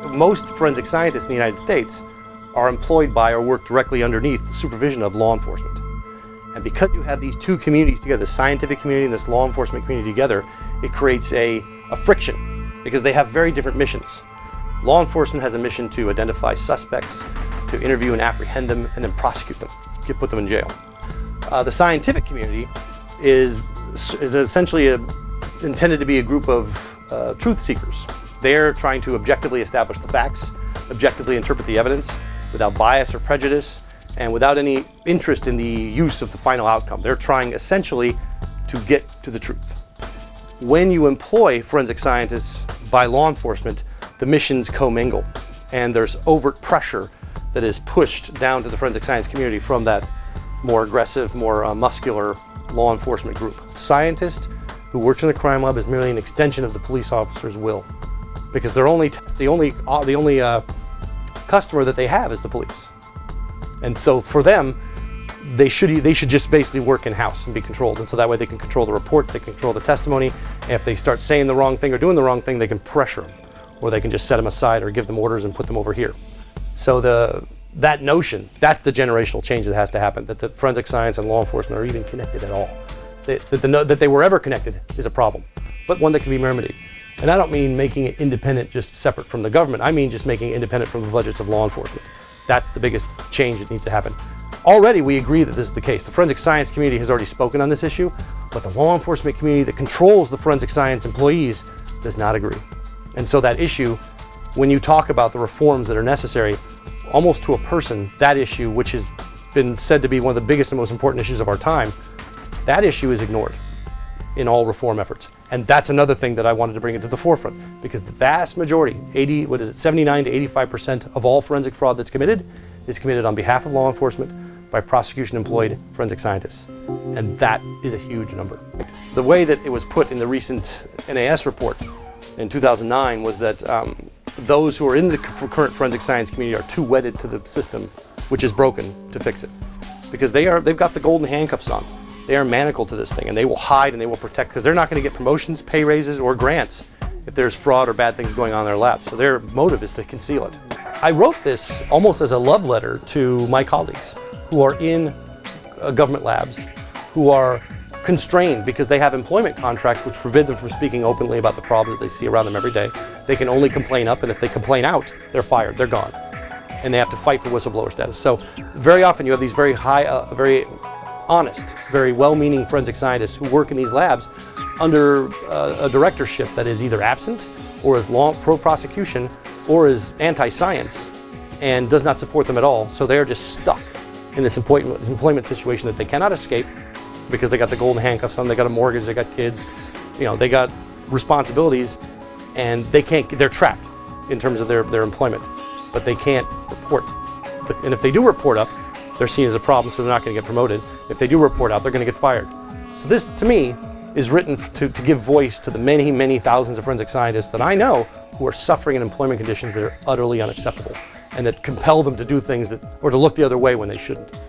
most forensic scientists in the United States are employed by or work directly underneath the supervision of law enforcement. And because you have these two communities together, the scientific community and this law enforcement community together, it creates a friction because they have very different missions. Law enforcement has a mission to identify suspects, to interview and apprehend them, and then prosecute them, put them in jail. The scientific community is essentially intended to be a group of truth seekers. They're trying to objectively establish the facts, objectively interpret the evidence without bias or prejudice, and without any interest in the use of the final outcome. They're trying essentially to get to the truth. When you employ forensic scientists by law enforcement, the missions commingle, and there's overt pressure that is pushed down to the forensic science community from that more aggressive, more muscular law enforcement group. The scientist who works in the crime lab is merely an extension of the police officer's will, because the only customer that they have is the police. And so for them, they should just basically work in-house and be controlled. And so that way they can control the reports, they can control the testimony. And if they start saying the wrong thing or doing the wrong thing, they can pressure them, or they can just set them aside or give them orders and put them over here. So that notion, that's the generational change that has to happen, that the forensic science and law enforcement are even connected at all. That they were ever connected is a problem, but one that can be remedied. And I don't mean making it independent, just separate from the government. I mean just making it independent from the budgets of law enforcement. That's the biggest change that needs to happen. Already we agree that this is the case. The forensic science community has already spoken on this issue, but the law enforcement community that controls the forensic science employees does not agree. And so that issue, when you talk about the reforms that are necessary, almost to a person, that issue, which has been said to be one of the biggest and most important issues of our time, that issue is ignored in all reform efforts. And that's another thing that I wanted to bring into the forefront, because the vast majority, 79 to 85% of all forensic fraud that's committed is committed on behalf of law enforcement by prosecution-employed forensic scientists. And that is a huge number. The way that it was put in the recent NAS report in 2009 was that those who are in the current forensic science community are too wedded to the system, which is broken, to fix it. Because they've got the golden handcuffs on. They are manacled to this thing, and they will hide and they will protect, because they're not going to get promotions, pay raises, or grants if there's fraud or bad things going on in their lab. So their motive is to conceal it. I wrote this almost as a love letter to my colleagues who are in government labs, who are constrained because they have employment contracts which forbid them from speaking openly about the problems that they see around them every day. They can only complain up, and if they complain out, they're fired, they're gone. And they have to fight for whistleblower status. So very often you have these very very honest, very well-meaning forensic scientists who work in these labs under a directorship that is either absent, or is pro-prosecution, or is anti-science, and does not support them at all. So they're just stuck in this employment situation that they cannot escape, because they got the golden handcuffs on, they got a mortgage, they got kids, they got responsibilities, and they're trapped in terms of their employment, but they can't report. And if they do report up, they're seen as a problem, so they're not going to get promoted. If they do report out, they're going to get fired. So this, to me, is written to give voice to the many, many thousands of forensic scientists that I know who are suffering in employment conditions that are utterly unacceptable, and that compel them to do things or to look the other way when they shouldn't.